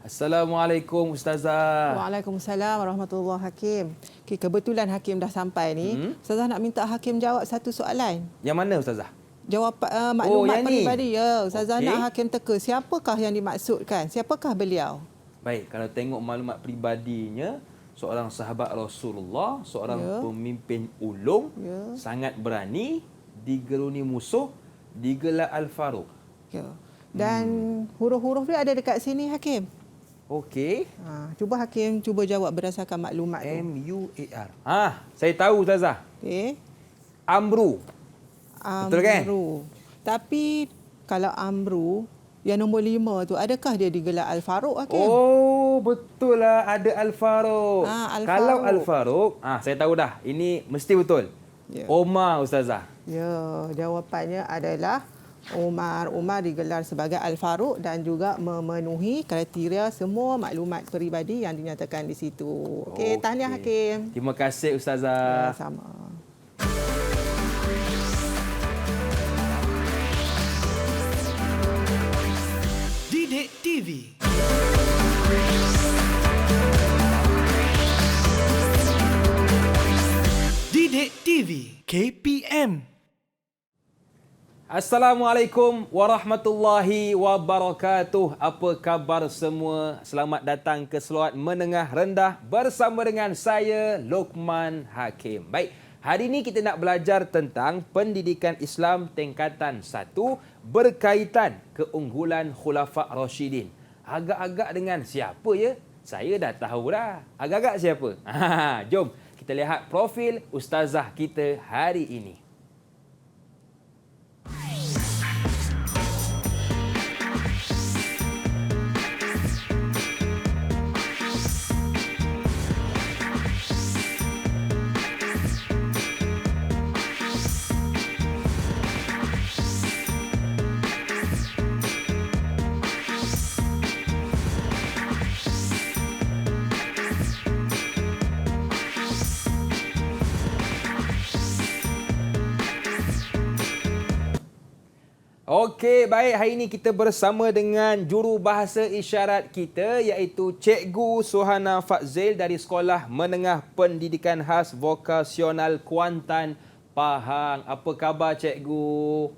Assalamualaikum Ustazah. Waalaikumsalam warahmatullahi Hakim. Kebetulan Hakim dah sampai ni. Ustazah nak minta Hakim jawab satu soalan. Yang mana Ustazah? Jawab maklumat peribadi. Ya, Ustazah nak Hakim teka siapakah yang dimaksudkan? Siapakah beliau? Baik, kalau tengok maklumat peribadinya, seorang sahabat Rasulullah, seorang pemimpin ulung, sangat berani, digeruni musuh, digelar Al-Faruq. Ya. Dan huruf-huruf dia ada dekat sini Hakim. Okey. Cuba Hakim jawab berdasarkan maklumat tu. M-U-A-R. Saya tahu Ustazah. Okey. Amru. Betul kan? Tapi kalau Amru yang nombor 5 tu, adakah dia digelar Al-Faruq Hakim? Oh, betul lah, ada Al-Faruq. Al-Faruq. Kalau Al-Faruq, saya tahu dah. Ini mesti betul. Ya. Omar Ustazah. Ya, jawapannya adalah Umar. Umar digelar sebagai Al-Faruq dan juga memenuhi kriteria semua maklumat peribadi yang dinyatakan di situ. Okey, tahniah Hakim. Terima kasih Ustazah. Ya, sama. Didik TV. Didik TV KPM. Assalamualaikum warahmatullahi wabarakatuh. Apa khabar semua? Selamat datang ke Selawat Menengah Rendah bersama dengan saya, Luqman Hakim. Baik, hari ini kita nak belajar tentang pendidikan Islam tingkatan 1 berkaitan keunggulan Khulafa' Rashidin. Agak-agak dengan siapa ya? Saya dah tahu dah. Agak-agak siapa? Jom kita lihat profil ustazah kita hari ini. Okey, baik. Hari ini kita bersama dengan jurubahasa isyarat kita iaitu Cikgu Suhana Fadzil dari Sekolah Menengah Pendidikan Khas Vokasional Kuantan, Pahang. Apa khabar Cikgu?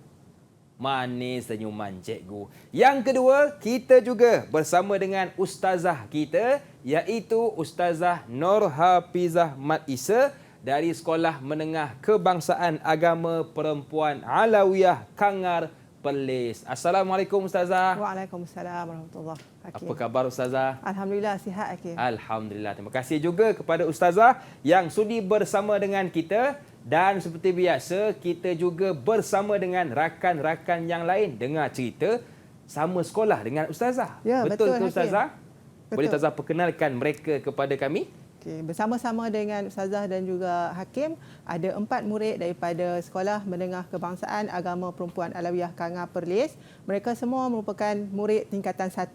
Manis senyuman Cikgu. Yang kedua, kita juga bersama dengan ustazah kita iaitu Ustazah Nur Hafizah Mat Isa dari Sekolah Menengah Kebangsaan Agama Perempuan Alawiyah Kangar Perlis. Assalamualaikum Ustazah. Waalaikumsalam warahmatullahi wabarakatuh. Apa khabar Ustazah? Alhamdulillah, sihat Hakim. Alhamdulillah. Terima kasih juga kepada Ustazah yang sudi bersama dengan kita. Dan seperti biasa, kita juga bersama dengan rakan-rakan yang lain dengar cerita sama sekolah dengan Ustazah. Ya, betul ke Hakim. Ustazah? Betul. Boleh Ustazah perkenalkan mereka kepada kami? Okay. Bersama-sama dengan Ustazah dan juga Hakim, ada 4 murid daripada Sekolah Menengah Kebangsaan Agama Perempuan Alawiyah Kangar Perlis. Mereka semua merupakan murid tingkatan 1.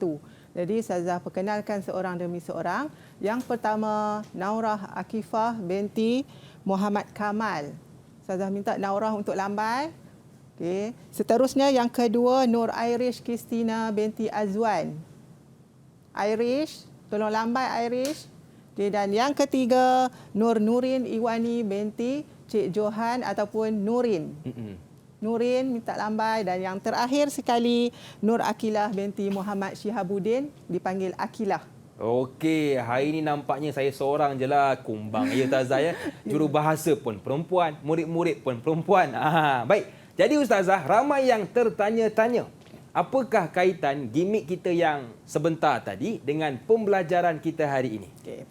Jadi Ustazah perkenalkan seorang demi seorang. Yang pertama, Naurah Akifah binti Muhammad Kamal. Ustazah minta Naurah untuk lambai. Okay. Seterusnya yang kedua, Nur Irish Kristina binti Azwan. Irish, tolong lambai Irish. Okay, dan yang ketiga, Nur Nurin Iwani binti Cik Johan ataupun Nurin. Nurin minta lambai. Dan yang terakhir sekali, Nur Akilah binti Muhammad Syihabuddin, dipanggil Akilah. Okey, hari ini nampaknya saya seorang je lah kumbang. Ya Ustazah ya. Jurubahasa pun perempuan, murid-murid pun perempuan. Baik, jadi Ustazah, ramai yang tertanya-tanya. Apakah kaitan gimik kita yang sebentar tadi dengan pembelajaran kita hari ini? Okay.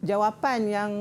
Jawapan yang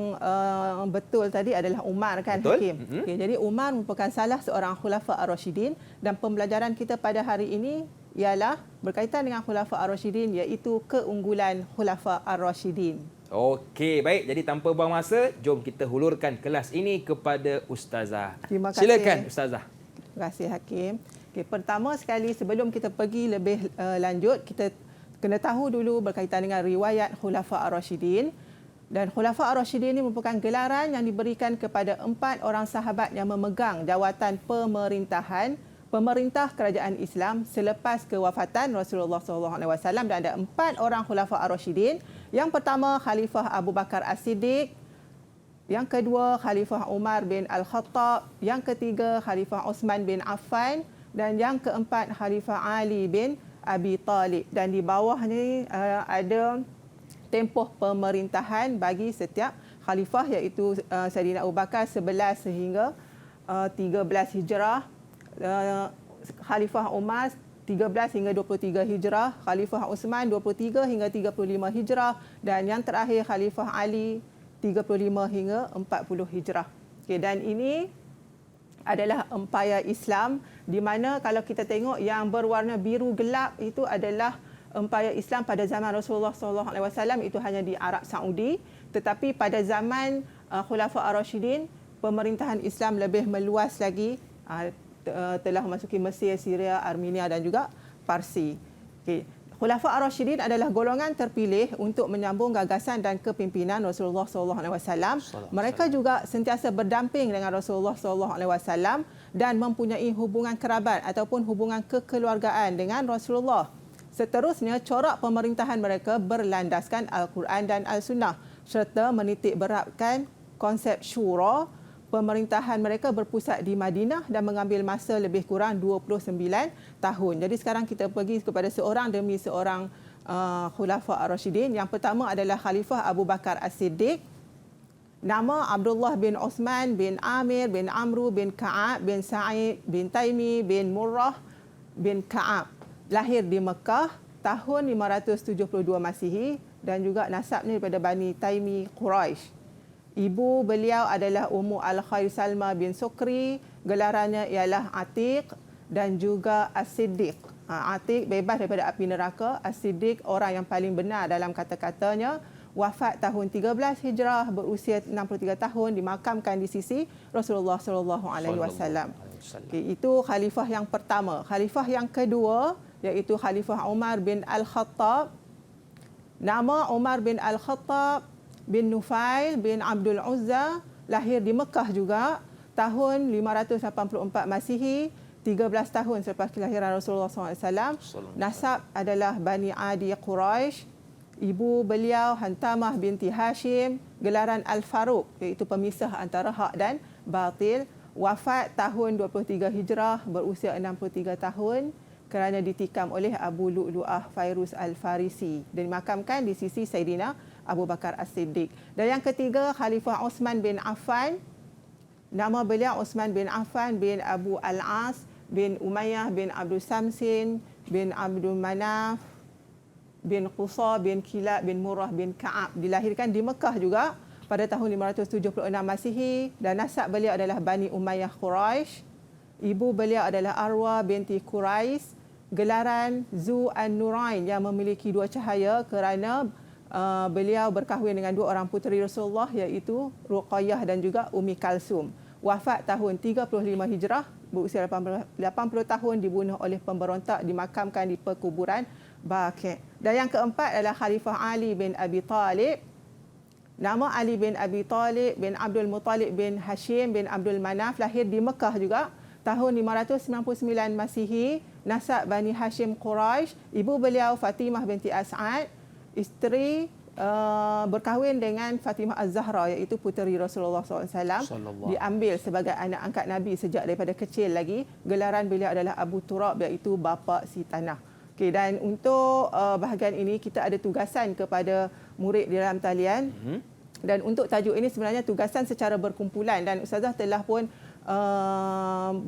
betul tadi adalah Umar kan, betul? Hakim. Okay, jadi Umar merupakan salah seorang Khulafa' Ar-Rashidin dan pembelajaran kita pada hari ini ialah berkaitan dengan Khulafa' Ar-Rashidin iaitu keunggulan Khulafa' Ar-Rashidin. Okey, baik. Jadi tanpa buang masa, jom kita hulurkan kelas ini kepada Ustazah. Terima kasih. Silakan Ustazah. Terima kasih Hakim. Okay, pertama sekali sebelum kita pergi lebih lanjut, kita kena tahu dulu berkaitan dengan riwayat Khulafa' Ar-Rashidin. Dan Khulafa' Ar-Rashidin ini merupakan gelaran yang diberikan kepada 4 orang sahabat yang memegang jawatan pemerintahan pemerintah kerajaan Islam selepas kewafatan Rasulullah SAW, dan ada 4 orang Khulafa Ar-Rasyidin. Yang pertama, Khalifah Abu Bakar As-Siddiq. Yang kedua, Khalifah Umar bin Al-Khattab. Yang ketiga, Khalifah Osman bin Affan. Dan yang keempat, Khalifah Ali bin Abi Talib. Dan di bawah ni ada tempoh pemerintahan bagi setiap khalifah, iaitu Saidina Abu Bakar 11 sehingga 13 Hijrah, Khalifah Umar 13 hingga 23 Hijrah, Khalifah Uthman 23 hingga 35 Hijrah, dan yang terakhir Khalifah Ali 35 hingga 40 Hijrah. Okey, dan ini adalah empayar Islam, di mana kalau kita tengok yang berwarna biru gelap itu adalah empayar Islam pada zaman Rasulullah SAW, itu hanya di Arab Saudi. Tetapi pada zaman Khulafa Ar-Rasyidin, pemerintahan Islam lebih meluas lagi, telah memasuki Mesir, Syria, Armenia dan juga Parsi. Okay. Khulafa Ar-Rasyidin adalah golongan terpilih untuk menyambung gagasan dan kepimpinan Rasulullah SAW. Mereka juga sentiasa berdamping dengan Rasulullah SAW dan mempunyai hubungan kerabat ataupun hubungan kekeluargaan dengan Rasulullah. Seterusnya, corak pemerintahan mereka berlandaskan Al-Quran dan Al-Sunnah serta menitik beratkan konsep syura. Pemerintahan mereka berpusat di Madinah dan mengambil masa lebih kurang 29 tahun. Jadi sekarang kita pergi kepada seorang demi seorang Khulafa Ar-Rasyidin. Yang pertama adalah Khalifah Abu Bakar As-Siddiq. Nama Abdullah bin Osman bin Amir bin Amru bin Ka'ab bin Sa'id bin Taimi bin Murrah bin Ka'ab. Lahir di Mekah tahun 572 Masihi dan juga nasabnya daripada Bani Taimi Quraisy. Ibu beliau adalah Ummu Al-Khair Salma bin Sukri, gelarannya ialah Atiq dan juga As-Siddiq. Atiq bebas daripada api neraka, As-Siddiq orang yang paling benar dalam kata-katanya. Wafat tahun 13 Hijrah, berusia 63 tahun, dimakamkan di sisi Rasulullah SAW. Okay, itu khalifah yang pertama. Khalifah yang kedua iaitu Khalifah Umar bin Al-Khattab. Nama Umar bin Al-Khattab bin Nufail bin Abdul Uzza, lahir di Mekah juga tahun 584 Masihi, 13 tahun selepas kelahiran Rasulullah SAW. Nasab adalah Bani Adi Quraisy. Ibu beliau Hantamah binti Hashim, gelaran Al-Faruq, iaitu pemisah antara hak dan batil. Wafat tahun 23 Hijrah, berusia 63 tahun kerana ditikam oleh Abu Lu'lu'ah Fairuz Al-Farisi dan dimakamkan di sisi Saidina Abu Bakar As-Siddiq. Dan yang ketiga, Khalifah Osman bin Affan. Nama beliau Osman bin Affan bin Abu Al-As bin Umayyah bin Abdul Samsin bin Abdul Manaf bin Qusa bin Kilab bin Murrah bin Ka'ab. Dilahirkan di Mekah juga pada tahun 576 Masihi dan nasab beliau adalah Bani Umayyah Quraisy. Ibu beliau adalah Arwa binti Quraisy, gelaran Zu An-Nurain yang memiliki dua cahaya kerana beliau berkahwin dengan dua orang puteri Rasulullah iaitu Ruqayyah dan juga Ummi Kalsum. Wafat tahun 35 Hijrah, berusia 80 tahun, dibunuh oleh pemberontak, dimakamkan di perkuburan Baqi'. Dan yang keempat adalah Khalifah Ali bin Abi Talib. Nama Ali bin Abi Talib bin Abdul Muttalib bin Hashim bin Abdul Manaf, lahir di Mekah juga tahun 599 Masihi, nasab Bani Hashim Quraisy. Ibu beliau Fatimah binti As'ad, isteri berkahwin dengan Fatimah Az-Zahra iaitu puteri Rasulullah SAW. Diambil sebagai anak angkat Nabi sejak daripada kecil lagi. Gelaran beliau adalah Abu Turab iaitu bapa si tanah. Okay, dan untuk bahagian ini kita ada tugasan kepada murid di dalam talian. Dan untuk tajuk ini sebenarnya tugasan secara berkumpulan dan Ustazah telah pun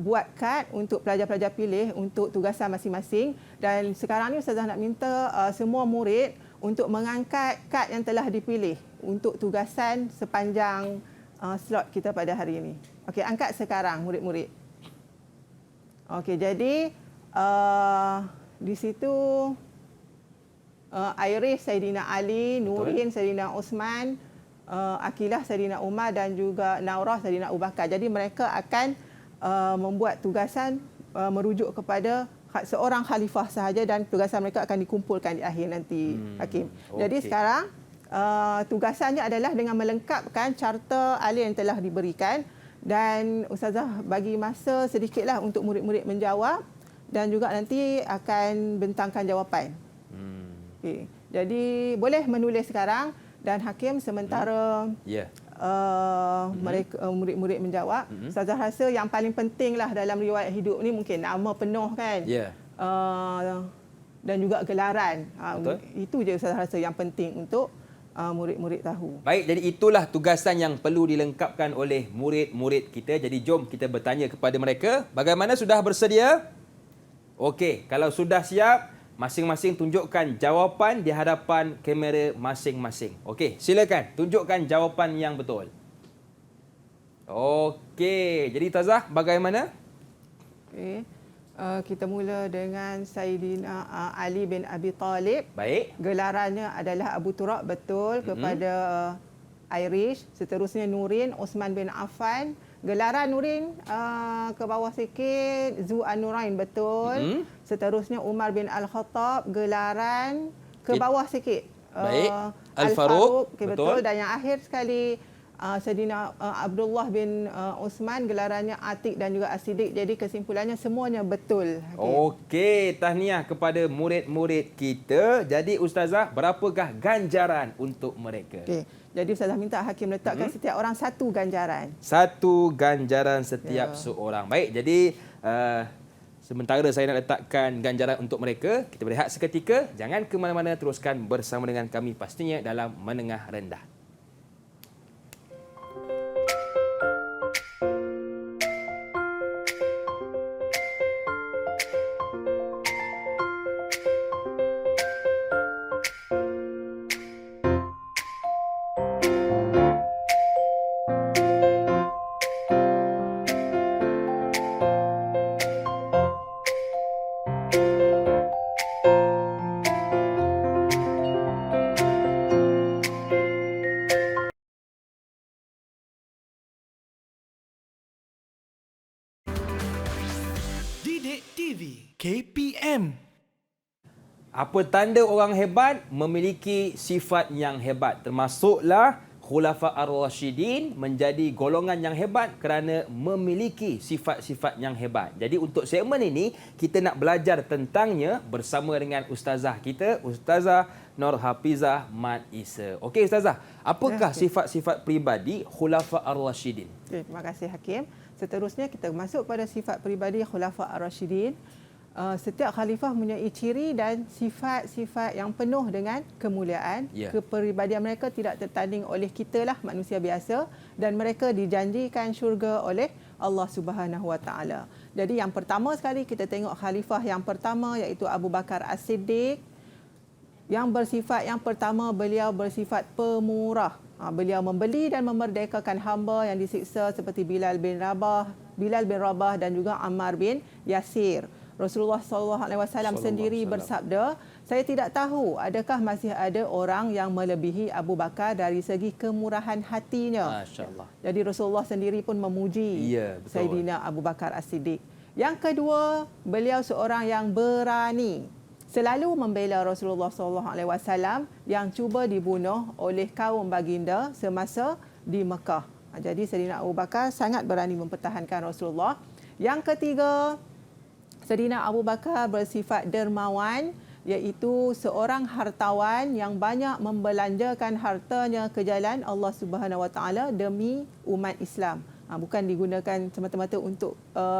buat kad untuk pelajar-pelajar pilih untuk tugasan masing-masing. Dan sekarang ni Ustazah nak minta semua murid untuk mengangkat kad yang telah dipilih untuk tugasan sepanjang slot kita pada hari ini. Okey, angkat sekarang murid-murid. Okey, jadi di situ Iris Saidina Ali, Nurin Saidina Osman, Akilah Saidina Umar dan juga Naurah Saidina Abu Bakar. Jadi mereka akan membuat tugasan merujuk kepada seorang khalifah sahaja dan tugasan mereka akan dikumpulkan di akhir nanti, Hakim. Jadi sekarang tugasannya adalah dengan melengkapkan carta alin yang telah diberikan dan Ustazah bagi masa sedikitlah untuk murid-murid menjawab dan juga nanti akan bentangkan jawapan. Okey. Jadi boleh menulis sekarang dan Hakim sementara Ya. mereka murid-murid menjawab. Ustazah rasa yang paling pentinglah dalam riwayat hidup ni mungkin nama penuh kan. Ya. Dan juga gelaran. Betul. Itu je Ustazah rasa yang penting untuk murid-murid tahu. Baik, jadi itulah tugasan yang perlu dilengkapkan oleh murid-murid kita. Jadi jom kita bertanya kepada mereka. Bagaimana, sudah bersedia? Okey, kalau sudah siap, masing-masing tunjukkan jawapan di hadapan kamera masing-masing. Okey, silakan tunjukkan jawapan yang betul. Okey, jadi Ustazah bagaimana? Okey. Kita mula dengan Sayyidina Ali bin Abi Talib. Baik. Gelarannya adalah Abu Turab, betul, kepada Irish. Seterusnya Nurin, Osman bin Affan. Gelaran Nurin ke bawah sikit, Zu An-Nurain, betul. Seterusnya Umar bin Al-Khattab, gelaran ke bawah sikit. Baik. Al-Faruq, okay, betul. Dan yang akhir sekali Sayyidina Abdullah bin Uthman, gelarannya Atiq dan juga As-Siddiq. Jadi kesimpulannya semuanya betul. Okey, tahniah kepada murid-murid kita. Jadi Ustazah, berapakah ganjaran untuk mereka? Okey. Jadi Ustazah minta Hakim letakkan setiap orang satu ganjaran. Satu ganjaran setiap seorang. Baik, jadi sementara saya nak letakkan ganjaran untuk mereka, kita berehat seketika. Jangan ke mana-mana, teruskan bersama dengan kami pastinya dalam Menengah Rendah. Didik TV KPM. Apa tanda orang hebat? Memiliki sifat yang hebat. Termasuklah Khulafa Ar-Rashidin menjadi golongan yang hebat kerana memiliki sifat-sifat yang hebat. Jadi untuk segmen ini, kita nak belajar tentangnya bersama dengan Ustazah kita, Ustazah Nur Hafizah Mat Isa. Okey Ustazah, apakah sifat-sifat peribadi Khulafa Ar-Rashidin? Okay, terima kasih Hakim. Seterusnya kita masuk pada sifat peribadi Khulafa Ar-Rashidin. Setiap khalifah mempunyai ciri dan sifat-sifat yang penuh dengan kemuliaan. Kepribadian mereka tidak tertanding oleh kita lah, manusia biasa, dan mereka dijanjikan syurga oleh Allah Subhanahu Wa Taala. Jadi yang pertama sekali kita tengok khalifah yang pertama, iaitu Abu Bakar As-Siddiq. Yang pertama beliau bersifat pemurah. Beliau membeli dan memerdekakan hamba yang disiksa seperti Bilal bin Rabah dan juga Ammar bin Yasir. Rasulullah SAW sendiri bersabda, saya tidak tahu adakah masih ada orang yang melebihi Abu Bakar dari segi kemurahan hatinya. Masya-Allah. Jadi Rasulullah sendiri pun memuji Sayyidina Abu Bakar As-Siddiq. Yang kedua, beliau seorang yang berani. Selalu membela Rasulullah SAW yang cuba dibunuh oleh kaum baginda semasa di Mekah. Jadi Sayyidina Abu Bakar sangat berani mempertahankan Rasulullah. Yang ketiga, Sayyidina Abu Bakar bersifat dermawan, iaitu seorang hartawan yang banyak membelanjakan hartanya ke jalan Allah Subhanahu Wa Taala demi umat Islam. Bukan digunakan semata-mata untuk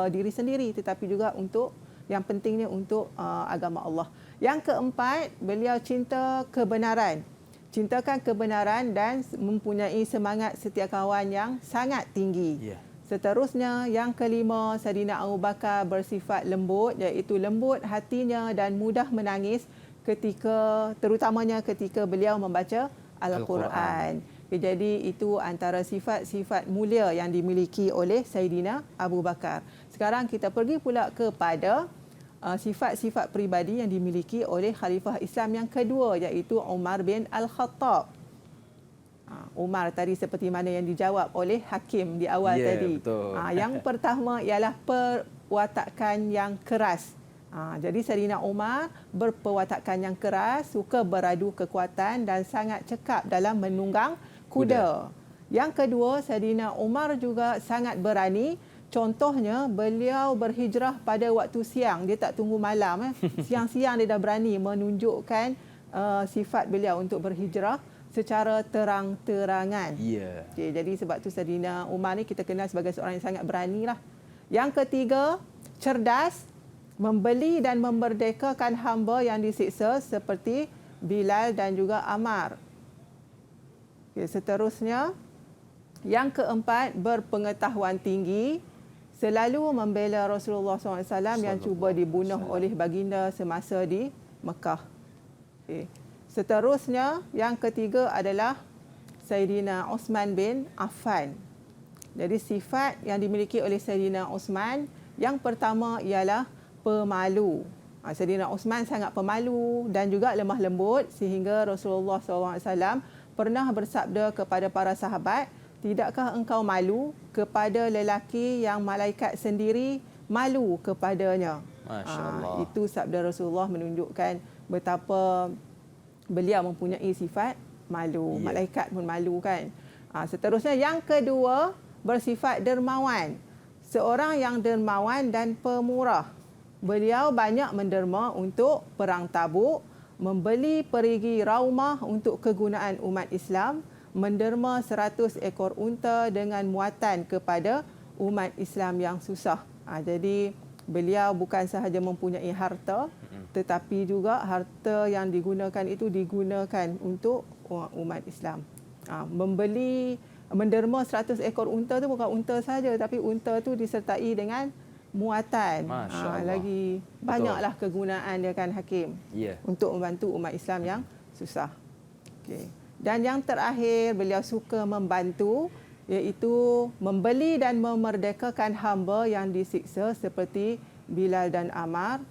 diri sendiri, tetapi juga untuk yang pentingnya untuk agama Allah. Yang keempat, beliau cinta kebenaran. Cintakan kebenaran dan mempunyai semangat setiakawan yang sangat tinggi. Seterusnya, yang kelima, Sayyidina Abu Bakar bersifat lembut, iaitu lembut hatinya dan mudah menangis terutamanya ketika beliau membaca Al-Quran. Jadi itu antara sifat-sifat mulia yang dimiliki oleh Sayyidina Abu Bakar. Sekarang kita pergi pula kepada sifat-sifat peribadi yang dimiliki oleh Khalifah Islam yang kedua, iaitu Umar bin Al-Khattab. Umar tadi seperti mana yang dijawab oleh Hakim di awal tadi. Betul. Yang pertama ialah perwatakan yang keras. Jadi Sayyidina Umar berperwatakan yang keras, suka beradu kekuatan dan sangat cekap dalam menunggang kuda. Yang kedua, Saidina Umar juga sangat berani. Contohnya, beliau berhijrah pada waktu siang. Dia tak tunggu malam. Siang-siang dia dah berani menunjukkan sifat beliau untuk berhijrah secara terang-terangan. Ya. Okay, jadi sebab tu Saidina Umar ni kita kenal sebagai seorang yang sangat berani lah. Yang ketiga, cerdas, membeli dan memerdekakan hamba yang disiksa seperti Bilal dan juga Ammar. Okay, seterusnya, yang keempat, berpengetahuan tinggi, selalu membela Rasulullah SAW yang cuba dibunuh oleh baginda semasa di Mekah. Okay. Seterusnya, yang ketiga adalah Saidina Uthman bin Affan. Jadi sifat yang dimiliki oleh Saidina Uthman, yang pertama ialah pemalu. Saidina Uthman sangat pemalu dan juga lemah lembut sehingga Rasulullah SAW pernah bersabda kepada para sahabat, tidakkah engkau malu kepada lelaki yang malaikat sendiri malu kepadanya? Masya Allah. Itu sabda Rasulullah menunjukkan betapa beliau mempunyai sifat malu. Ya. Malaikat pun malu kan. Seterusnya yang kedua, bersifat dermawan. Seorang yang dermawan dan pemurah. Beliau banyak menderma untuk perang Tabuk, membeli perigi raumah untuk kegunaan umat Islam, menderma 100 ekor unta dengan muatan kepada umat Islam yang susah. Jadi beliau bukan sahaja mempunyai harta, tetapi juga harta yang digunakan itu digunakan untuk umat Islam. Menderma 100 ekor unta tu bukan unta saja, tapi unta tu disertai dengan muatan. Masya Allah. Lagi banyaklah kegunaan dia kan Hakim, Ya. untuk membantu umat Islam yang susah. Okay. Dan yang terakhir, beliau suka membantu, iaitu membeli dan memerdekakan hamba yang disiksa seperti Bilal dan Ammar.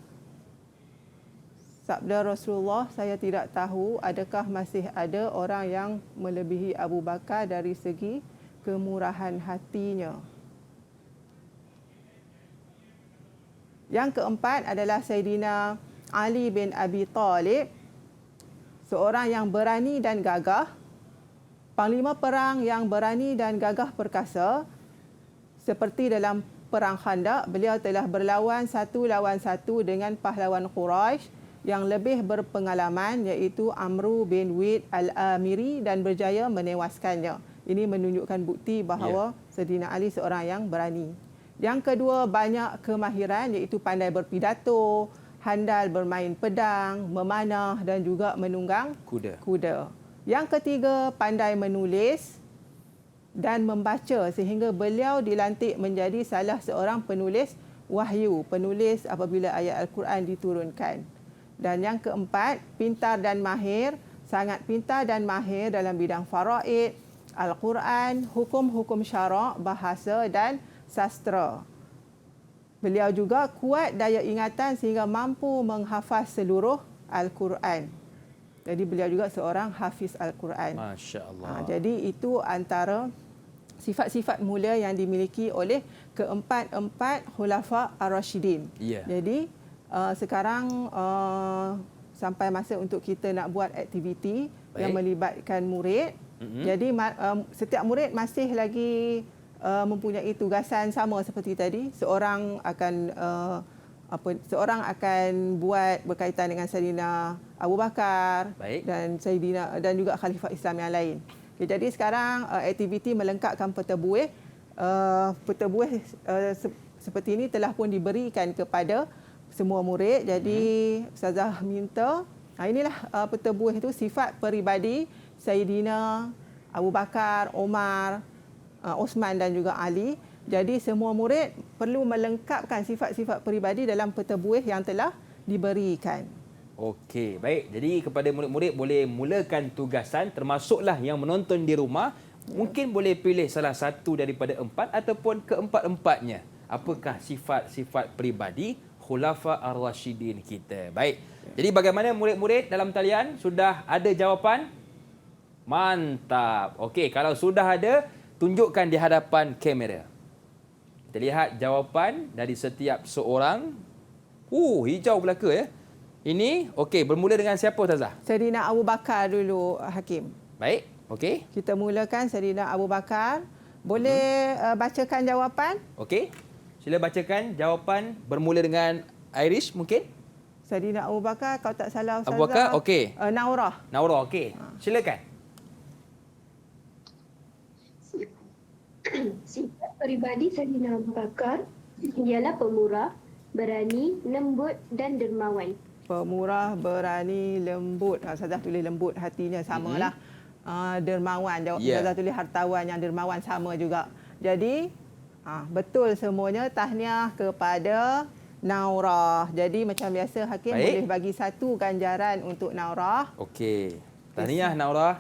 Sabda Rasulullah, saya tidak tahu adakah masih ada orang yang melebihi Abu Bakar dari segi kemurahan hatinya. Yang keempat adalah Saidina Ali bin Abi Talib, seorang yang berani dan gagah, panglima perang yang berani dan gagah perkasa. Seperti dalam perang Khandaq, beliau telah berlawan 1 lawan 1 dengan pahlawan Quraisy yang lebih berpengalaman, iaitu Amru bin Wid al-Amiri, dan berjaya menewaskannya. Ini menunjukkan bukti bahawa Saidina Ali seorang yang berani. Yang kedua, banyak kemahiran, iaitu pandai berpidato, handal bermain pedang, memanah dan juga menunggang kuda. Yang ketiga, pandai menulis dan membaca sehingga beliau dilantik menjadi salah seorang penulis wahyu, penulis apabila ayat Al-Quran diturunkan. Dan yang keempat, pintar dan mahir, sangat pintar dan mahir dalam bidang faraid, Al-Quran, hukum-hukum syarak, bahasa dan sastra. Beliau juga kuat daya ingatan sehingga mampu menghafaz seluruh Al-Quran. Jadi beliau juga seorang hafiz Al-Quran. Masya Allah. Jadi itu antara sifat-sifat mulia yang dimiliki oleh keempat-empat Khulafa Ar-Rasyidin. Ya. Jadi sekarang sampai masa untuk kita nak buat aktiviti yang melibatkan murid. Jadi setiap murid masih lagi mempunyai tugasan sama seperti tadi. Seorang akan buat berkaitan dengan Saidina Abu Bakar. Baik. dan juga khalifah Islam yang lain. Okay, jadi sekarang aktiviti melengkapkan peta buih. Peta buih seperti ini telah pun diberikan kepada semua murid. Jadi Ustazah minta, inilah peta buih itu, sifat peribadi Saidina Abu Bakar, Umar, Uthman dan juga Ali. Jadi semua murid perlu melengkapkan sifat-sifat peribadi dalam peta buih yang telah diberikan. Okey, baik. Jadi kepada murid-murid boleh mulakan tugasan, termasuklah yang menonton di rumah. Mungkin boleh pilih salah satu daripada 4 ataupun keempat-empatnya. Apakah sifat-sifat peribadi Khulafa Ar-Rasyidin kita? Baik. Jadi bagaimana murid-murid dalam talian? Sudah ada jawapan? Mantap. Okey, kalau sudah ada, tunjukkan di hadapan kamera. Kita lihat jawapan dari setiap seorang. Hijau belaka ya. Ini, okey, bermula dengan siapa Ustazah? Saidina Abu Bakar dulu, Hakim. Baik, Okey. Kita mulakan Saidina Abu Bakar. Boleh bacakan jawapan? Okey. Sila bacakan jawapan bermula dengan Irish mungkin. Saidina Abu Bakar, kalau tak salah Ustazah. Abu Bakar, okey. Naurah. Naura, okey. Silakan. Sifat peribadi Saidina Abu Bakar ialah pemurah, berani, lembut dan dermawan. Pemurah, berani, lembut. Ustazah tulis lembut hatinya samalah. Dermawan. Ustazah tulis hartawan yang dermawan sama juga. Jadi betul semuanya. Tahniah kepada Naurah. Jadi macam biasa Hakim boleh bagi satu ganjaran untuk Naurah. Okey. Tahniah Naura.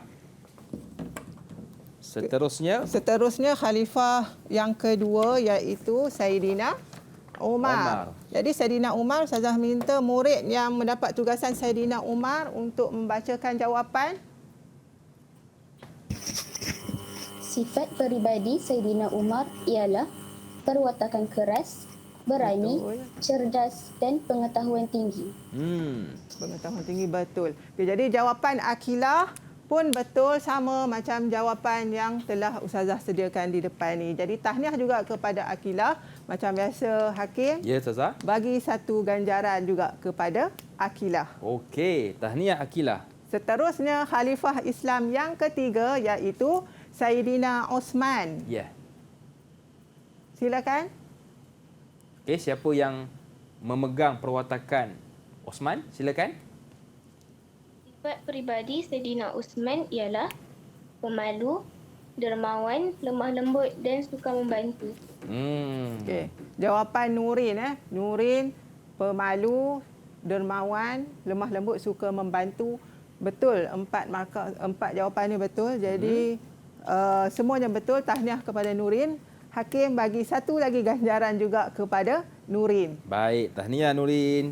Seterusnya Khalifah yang kedua iaitu Saidina Umar. Jadi Saidina Umar, Ustazah minta murid yang mendapat tugasan Saidina Umar untuk membacakan jawapan. Sifat peribadi Saidina Umar ialah perwatakan keras, berani, cerdas dan pengetahuan tinggi. Pengetahuan tinggi betul. Okay, jadi jawapan Akilah pun betul sama macam jawapan yang telah Ustazah sediakan di depan ni. Jadi tahniah juga kepada Akilah. Macam biasa Hakim. Ya, Ustazah. Bagi satu ganjaran juga kepada Akilah. Okey, tahniah Akilah. Seterusnya Khalifah Islam yang ketiga iaitu Saidina Osman. Ya. Silakan. Okey, siapa yang memegang perwatakan Osman? Silakan. Sifat peribadi Saidina Osman ialah pemalu, dermawan, lemah lembut dan suka membantu. Okey. Jawapan Nurin Nurin pemalu, dermawan, lemah lembut, suka membantu. Betul, empat jawapannya betul. Jadi semuanya betul. Tahniah kepada Nurin. Hakim bagi satu lagi ganjaran juga kepada Nurin. Baik, tahniah Nurin.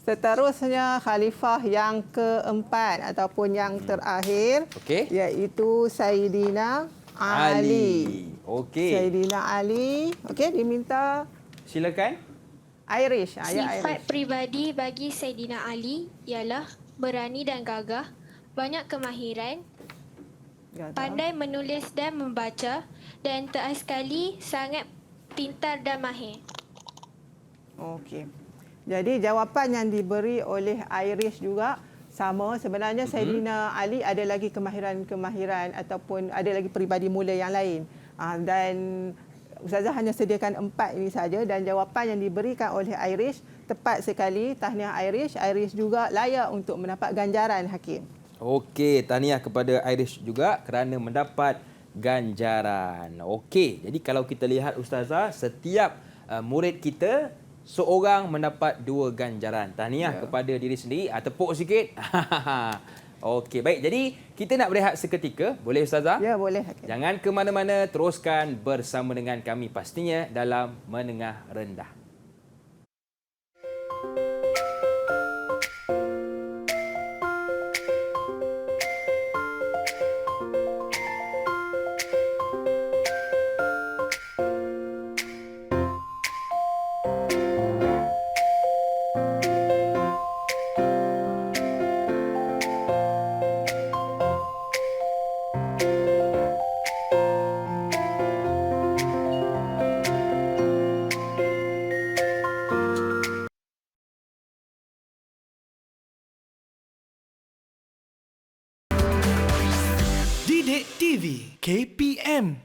Seterusnya Khalifah yang keempat ataupun yang terakhir iaitu Saidina Ali. Okey. Saidina Ali. Okey, diminta. Silakan. Irish. Sifat peribadi bagi Saidina Ali ialah berani dan gagah, banyak kemahiran, pandai menulis dan membaca, dan terakhir sekali sangat pintar dan mahir. Okey. Jadi jawapan yang diberi oleh Irish juga sama. Sebenarnya Saidina Ali ada lagi kemahiran-kemahiran ataupun ada lagi peribadi mulia yang lain. Dan Ustazah hanya sediakan 4 ini saja dan jawapan yang diberikan oleh Irish tepat sekali. Tahniah Irish. Irish juga layak untuk mendapat ganjaran Hakim. Okey, tahniah kepada Irish juga kerana mendapat ganjaran. Okey, jadi kalau kita lihat Ustazah, setiap murid kita seorang mendapat 2 ganjaran. Tahniah kepada diri sendiri. Tepuk sikit. Okey, baik. Jadi kita nak berehat seketika. Boleh Ustazah? Ya, boleh. Hakim. Jangan ke mana-mana, teruskan bersama dengan kami pastinya dalam Menengah Rendah. Didik TV KPM.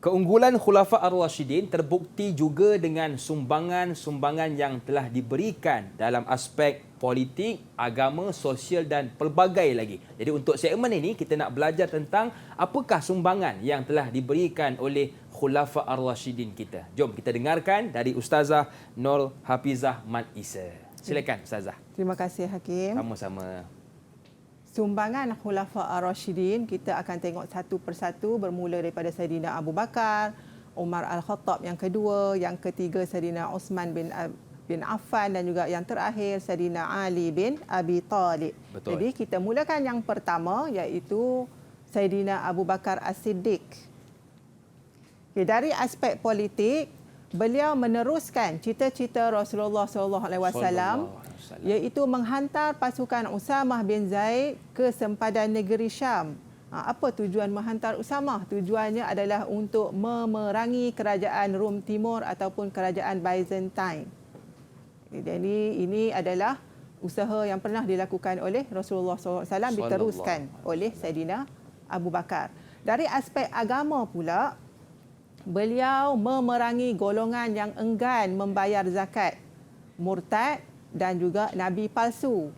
Keunggulan Khulafa Ar-Rashidin terbukti juga dengan sumbangan-sumbangan yang telah diberikan dalam aspek politik, agama, sosial dan pelbagai lagi. Jadi untuk segmen ini kita nak belajar tentang apakah sumbangan yang telah diberikan oleh Khulafa Ar-Rashidin kita. Jom kita dengarkan dari Ustazah Nur Hafizah Mat Isa. Silakan Ustazah. Terima kasih Hakim. Sama-sama. Sumbangan Khulafa Ar-Rashidin kita akan tengok satu persatu bermula daripada Saidina Abu Bakar, Umar Al-Khattab yang kedua, yang ketiga Saidina Osman bin Affan dan juga yang terakhir Saidina Ali bin Abi Talib. Betul. Jadi kita mulakan yang pertama iaitu Saidina Abu Bakar As-Siddiq. Okay, dari aspek politik, beliau meneruskan cita-cita Rasulullah SAW iaitu menghantar pasukan Usamah bin Zaid ke sempadan negeri Syam. Apa tujuan menghantar Usamah? Tujuannya adalah untuk memerangi kerajaan Rom Timur ataupun kerajaan Byzantine. Jadi ini adalah usaha yang pernah dilakukan oleh Rasulullah SAW, diteruskan oleh Saidina Abu Bakar. Dari aspek agama pula, beliau memerangi golongan yang enggan membayar zakat, murtad dan juga nabi palsu.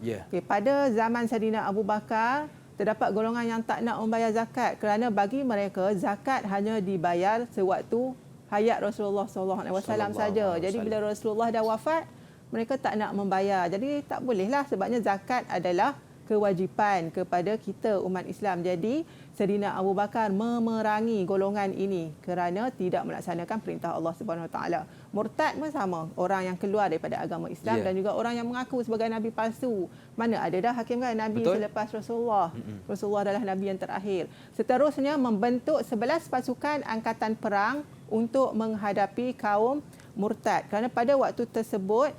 Pada zaman Saidina Abu Bakar, terdapat golongan yang tak nak membayar zakat kerana bagi mereka zakat hanya dibayar sewaktu hayat Rasulullah SAW saja. Jadi bila Rasulullah dah wafat, mereka tak nak membayar. Jadi tak bolehlah, sebabnya zakat adalah kewajipan kepada kita umat Islam. Jadi Saidina Abu Bakar memerangi golongan ini kerana tidak melaksanakan perintah Allah Subhanahu Wa Taala. Murtad pun sama, orang yang keluar daripada agama Islam dan juga orang yang mengaku sebagai nabi palsu. Mana ada dah hakim kan nabi selepas Rasulullah. Rasulullah adalah nabi yang terakhir. Seterusnya membentuk 11 pasukan angkatan perang untuk menghadapi kaum murtad. Kerana pada waktu tersebut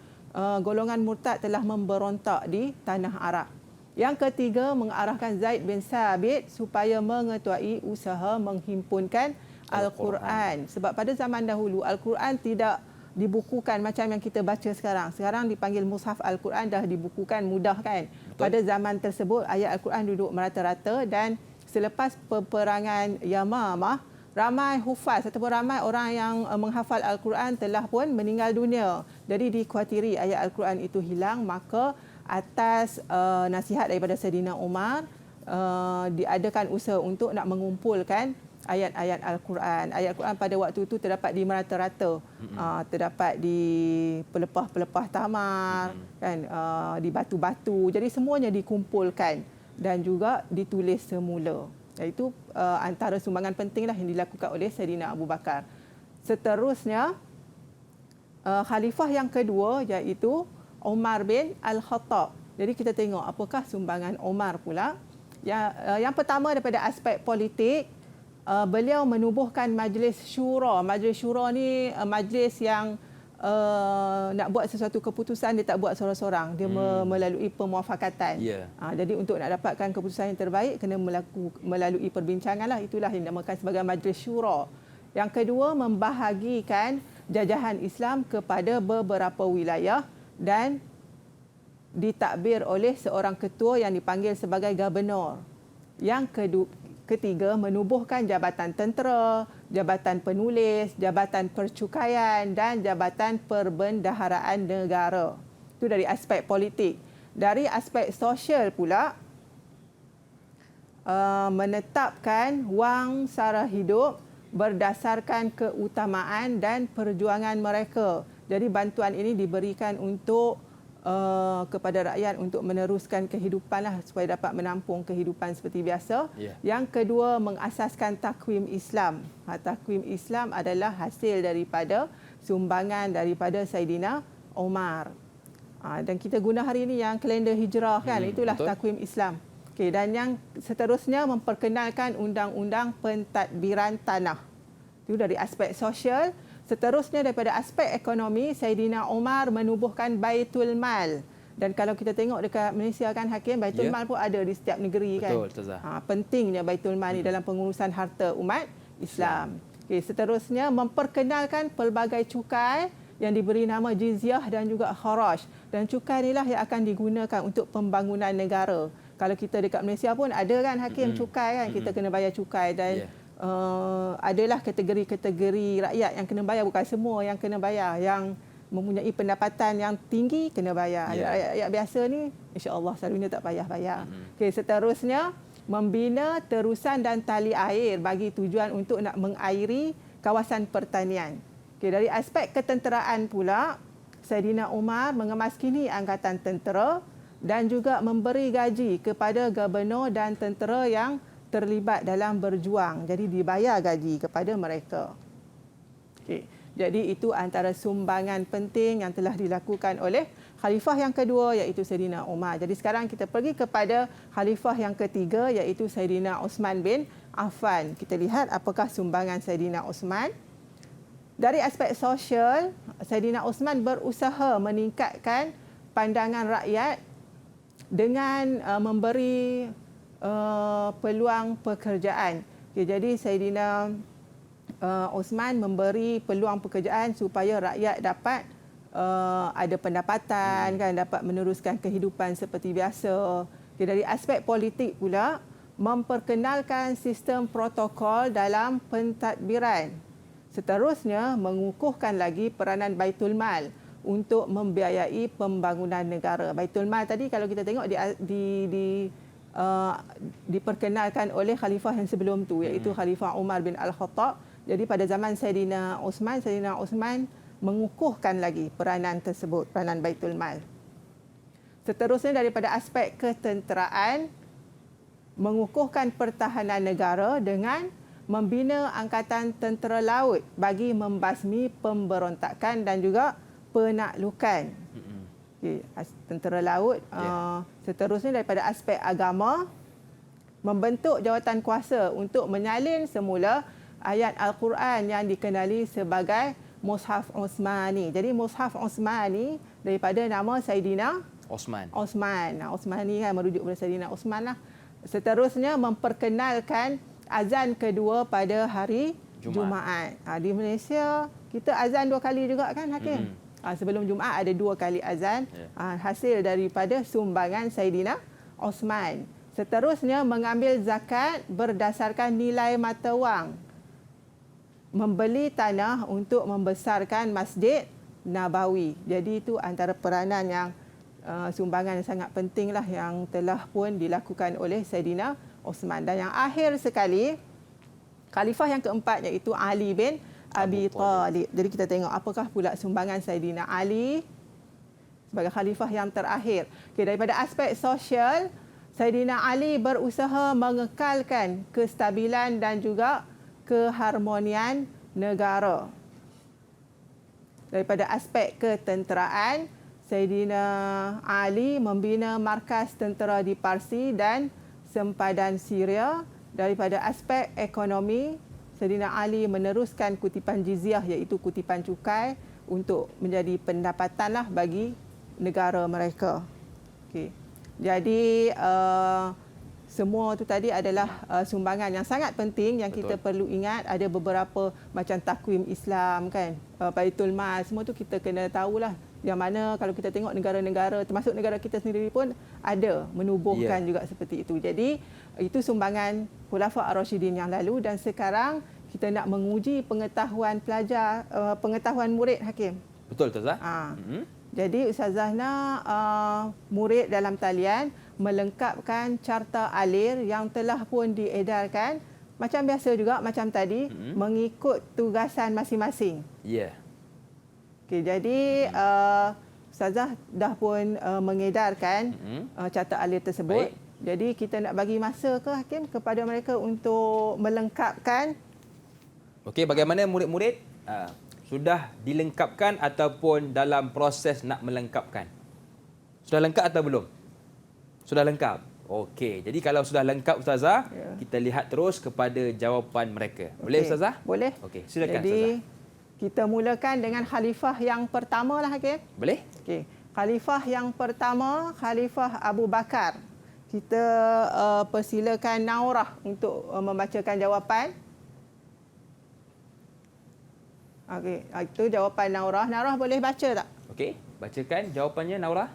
golongan murtad telah memberontak di tanah Arab. Yang ketiga, mengarahkan Zaid bin Sabit supaya mengetuai usaha menghimpunkan Al-Quran. Sebab pada zaman dahulu, Al-Quran tidak dibukukan macam yang kita baca sekarang. Sekarang dipanggil Mushaf Al-Quran, dah dibukukan mudah kan. Pada zaman tersebut, ayat Al-Quran duduk merata-rata dan selepas peperangan Yamamah, ramai hufaz ataupun ramai orang yang menghafal Al-Quran telah pun meninggal dunia. Jadi dikhawatiri ayat Al-Quran itu hilang, maka atas nasihat daripada Saidina Umar, diadakan usaha untuk nak mengumpulkan ayat-ayat Al-Quran. Ayat Al-Quran pada waktu itu terdapat di merata-rata, terdapat di pelepah-pelepah tamar, kan, di batu-batu. Jadi semuanya dikumpulkan dan juga ditulis semula. Itu antara sumbangan pentinglah yang dilakukan oleh Saidina Abu Bakar. Seterusnya, khalifah yang kedua iaitu Umar bin Al-Khattab. Jadi kita tengok apakah sumbangan Umar pula. Yang pertama daripada aspek politik, beliau menubuhkan Majlis Syura. Majlis Syura ni majlis yang nak buat sesuatu keputusan, dia tak buat seorang-seorang. Dia melalui pemuafakatan. Jadi untuk nak dapatkan keputusan yang terbaik, kena melalui perbincangan lah. Itulah yang dinamakan sebagai Majlis Syura. Yang kedua, membahagikan jajahan Islam kepada beberapa wilayah dan ditakbir oleh seorang ketua yang dipanggil sebagai gubernur. Yang ketiga, menubuhkan jabatan tentera, jabatan penulis, jabatan percukaian dan jabatan perbendaharaan negara. Itu dari aspek politik. Dari aspek sosial pula, menetapkan wang sara hidup berdasarkan keutamaan dan perjuangan mereka. Jadi bantuan ini diberikan untuk kepada rakyat untuk meneruskan kehidupanlah supaya dapat menampung kehidupan seperti biasa. Yang kedua, mengasaskan takwim Islam. Takwim Islam adalah hasil daripada sumbangan daripada Saidina Umar. Dan kita guna hari ini yang kalender hijrah kan, itulah takwim Islam. Okey, dan yang seterusnya memperkenalkan undang-undang pentadbiran tanah. Itu dari aspek sosial. Seterusnya daripada aspek ekonomi, Saidina Umar menubuhkan Baitul Mal. Dan kalau kita tengok dekat Malaysia kan Hakim, Baitul Mal pun ada di setiap negeri kan. Pentingnya Baitul Mal ni dalam pengurusan harta umat Islam. Okay, seterusnya memperkenalkan pelbagai cukai yang diberi nama jizyah dan juga kharaj. Dan cukai inilah yang akan digunakan untuk pembangunan negara. Kalau kita dekat Malaysia pun ada kan Hakim cukai kan, kita kena bayar cukai dan adalah kategori-kategori rakyat yang kena bayar, bukan semua yang kena bayar. Yang mempunyai pendapatan yang tinggi kena bayar. Rakyat biasa ni insya-Allah selalunya tak payah bayar. Okey, seterusnya membina terusan dan tali air bagi tujuan untuk nak mengairi kawasan pertanian. Okey, dari aspek ketenteraan pula, Saidina Umar mengemaskini angkatan tentera dan juga memberi gaji kepada gubernur dan tentera yang terlibat dalam berjuang. Jadi dibayar gaji kepada mereka. Okey. Jadi itu antara sumbangan penting yang telah dilakukan oleh khalifah yang kedua iaitu Saidina Umar. Jadi sekarang kita pergi kepada khalifah yang ketiga iaitu Saidina Uthman bin Affan. Kita lihat apakah sumbangan Saidina Uthman. Dari aspek sosial, Saidina Uthman berusaha meningkatkan pandangan rakyat dengan memberi peluang pekerjaan. Okay, jadi Saidina Osman memberi peluang pekerjaan supaya rakyat dapat ada pendapatan, kan, dapat meneruskan kehidupan seperti biasa. Okay, dari aspek politik pula, memperkenalkan sistem protokol dalam pentadbiran. Seterusnya, mengukuhkan lagi peranan Baitul Mal untuk membiayai pembangunan negara. Baitul Mal tadi kalau kita tengok diperkenalkan oleh khalifah yang sebelum tu, iaitu Khalifah Umar bin Al-Khattab. Jadi pada zaman Saidina Osman mengukuhkan lagi peranan tersebut, peranan Baitul Mal. Seterusnya daripada aspek ketenteraan, mengukuhkan pertahanan negara dengan membina angkatan tentera laut bagi membasmi pemberontakan dan juga penaklukan. Okay, tentera laut. Seterusnya daripada aspek agama, membentuk jawatan kuasa untuk menyalin semula ayat Al-Quran yang dikenali sebagai Mushaf Osmani. Jadi Mushaf Osmani daripada nama Saidina Osman. Osmani kan merujuk kepada Saidina Osman lah. Seterusnya memperkenalkan azan kedua pada hari Jumaat. Di Malaysia kita azan 2 kali juga kan, Hakim? Sebelum Jumaat ada 2 kali azan. Hasil daripada sumbangan Saidina Osman. Seterusnya mengambil zakat berdasarkan nilai mata wang. Membeli tanah untuk membesarkan Masjid Nabawi. Jadi itu antara peranan yang sumbangan yang sangat penting lah yang telah pun dilakukan oleh Saidina Osman. Dan yang akhir sekali, khalifah yang keempat iaitu Ali bin Abi Talib. Jadi kita tengok apakah pula sumbangan Saidina Ali sebagai khalifah yang terakhir. Okay, daripada aspek sosial, Saidina Ali berusaha mengekalkan kestabilan dan juga keharmonian negara. Daripada aspek ketenteraan, Saidina Ali membina markas tentera di Parsi dan sempadan Syria. Daripada aspek ekonomi, Saidina Ali meneruskan kutipan jizyah iaitu kutipan cukai untuk menjadi pendapatanlah bagi negara mereka. Okay. Jadi semua itu tadi adalah sumbangan yang sangat penting yang kita perlu ingat. Ada beberapa macam takwim Islam kan, Baitul Mal, semua tu kita kena tahulah. Yang mana kalau kita tengok negara-negara, termasuk negara kita sendiri pun ada menubuhkan juga seperti itu. Jadi itu sumbangan Khulafa' Ar-Rasyidin yang lalu, dan sekarang kita nak menguji pengetahuan pelajar, pengetahuan murid, Hakim. Betul, Ustazah? Jadi Ustazah nak murid dalam talian melengkapkan carta alir yang telah pun diedarkan macam biasa juga, macam tadi, mengikut tugasan masing-masing. Ya. Okay, jadi Ustazah dah pun mengedarkan carta alir tersebut. Baik. Jadi kita nak bagi masa ke, Hakim, kepada mereka untuk melengkapkan. Okey, bagaimana murid-murid sudah dilengkapkan ataupun dalam proses nak melengkapkan? Sudah lengkap atau belum? Sudah lengkap. Okey, jadi kalau sudah lengkap, Ustazah, kita lihat terus kepada jawapan mereka. Boleh, Ustazah? Boleh. Okey, silakan, jadi, Ustazah. Kita mulakan dengan khalifah yang pertama lah, Hakim. Boleh? Okey. Khalifah yang pertama, Khalifah Abu Bakar. Kita persilakan Naurah untuk membacakan jawapan. Okey, itu jawapan Naurah. Naurah boleh baca tak? Okey, bacakan jawapannya, Naurah.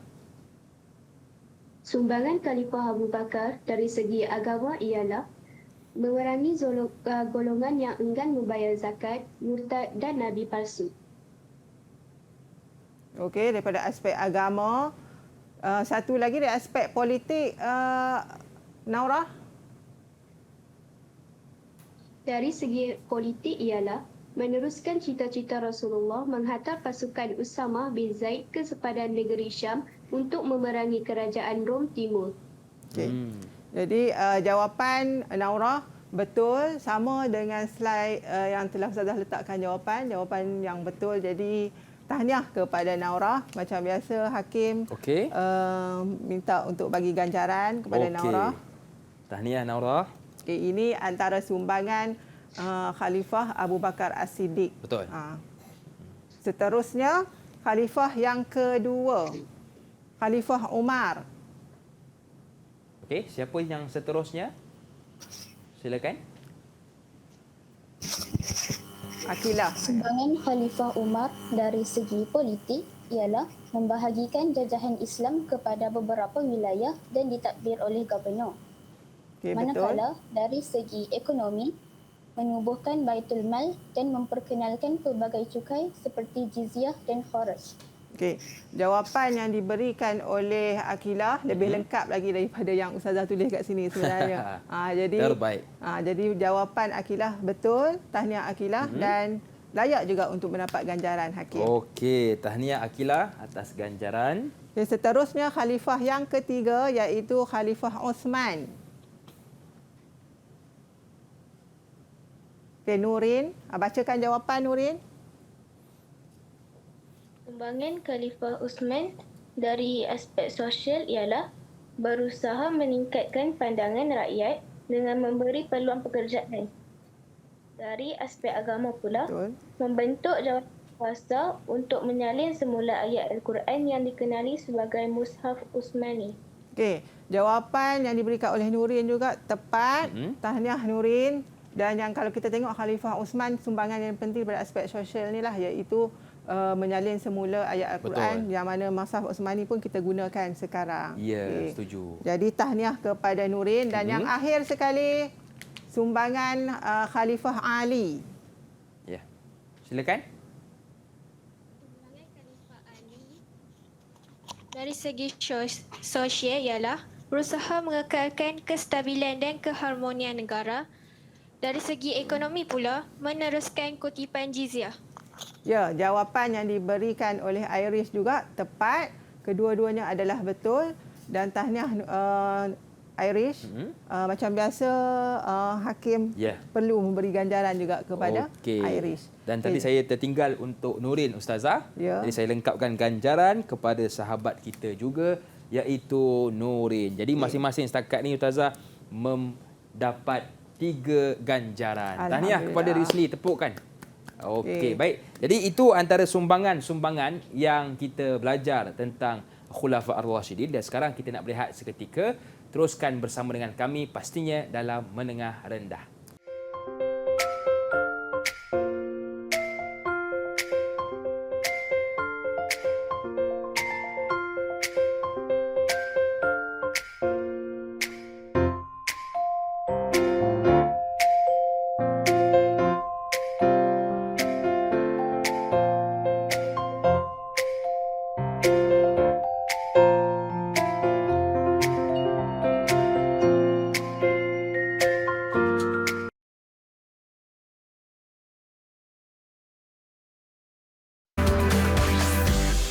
Sumbangan Khalifah Abu Bakar dari segi agama ialah memerangi golongan yang enggan membayar zakat, murtad dan nabi palsu. Okey, daripada aspek agama. Satu lagi dari aspek politik, Naurah. Dari segi politik ialah meneruskan cita-cita Rasulullah menghantar pasukan Usamah bin Zaid ke sepadan negeri Syam untuk memerangi kerajaan Rom Timur. Okay. Jadi jawapan Naurah betul, sama dengan slide yang telah Ustazah letakkan jawapan yang betul. Jadi tahniah kepada Naurah. Macam biasa, Hakim minta untuk bagi ganjaran kepada Naurah. Tahniah, Naurah. Okay, ini antara sumbangan Khalifah Abu Bakar As-Siddiq. Betul. Seterusnya, Khalifah yang kedua. Khalifah Umar. Okey, siapa yang seterusnya? Silakan. Akilah. Sumbangan Khalifah Umar dari segi politik ialah membahagikan jajahan Islam kepada beberapa wilayah dan ditadbir oleh gubernur. Okey, betul. Manakala dari segi ekonomi, menubuhkan Baitul Mal dan memperkenalkan pelbagai cukai seperti jizyah dan kharaj. Okey, jawapan yang diberikan oleh Akilah lebih lengkap lagi daripada yang Ustazah tulis kat sini sebenarnya. Terbaik. Jadi jawapan Akilah betul, tahniah Akilah dan layak juga untuk mendapat ganjaran Hakim. Okey, tahniah Akilah atas ganjaran. Dan seterusnya khalifah yang ketiga iaitu Khalifah Osman. Okey, Nurin, bacakan jawapan Nurin. Sumbangan Khalifah Uthman dari aspek sosial ialah berusaha meningkatkan pandangan rakyat dengan memberi peluang pekerjaan. Dari aspek agama pula, Betul. membentuk jawatan kuasa untuk menyalin semula ayat Al-Quran yang dikenali sebagai Mushaf Uthmani. Okey, jawapan yang diberikan oleh Nurin juga tepat. Tahniah Nurin. Dan yang kalau kita tengok Khalifah Uthman, sumbangan yang penting pada aspek sosial ni lah iaitu menyalin semula ayat Al-Quran yang mana Mushaf Uthmani pun kita gunakan sekarang. Ya, Okey. setuju. Jadi tahniah kepada Nurin dan yang akhir sekali sumbangan Khalifah Ali. Ya. Silakan. Sumbangan Khalifah Ali dari segi sosial ialah berusaha mengekalkan kestabilan dan keharmonian negara. Dari segi ekonomi pula, meneruskan kutipan jizyah. Ya, jawapan yang diberikan oleh Iris juga tepat. Kedua-duanya adalah betul dan tahniah Iris. Macam biasa Hakim perlu memberi ganjaran juga kepada Iris. Dan tadi saya tertinggal untuk Nurin Ustazah. Ya. Jadi saya lengkapkan ganjaran kepada sahabat kita juga iaitu Nurin. Jadi masing-masing setakat ni Ustazah mendapat 3 ganjaran. Tahniah kepada Rizli, tepukkan. Okey, baik. Jadi itu antara sumbangan-sumbangan yang kita belajar tentang Khulafa Ar-Rasyidin dan sekarang kita nak berehat seketika. Teruskan bersama dengan kami pastinya dalam Menengah Rendah.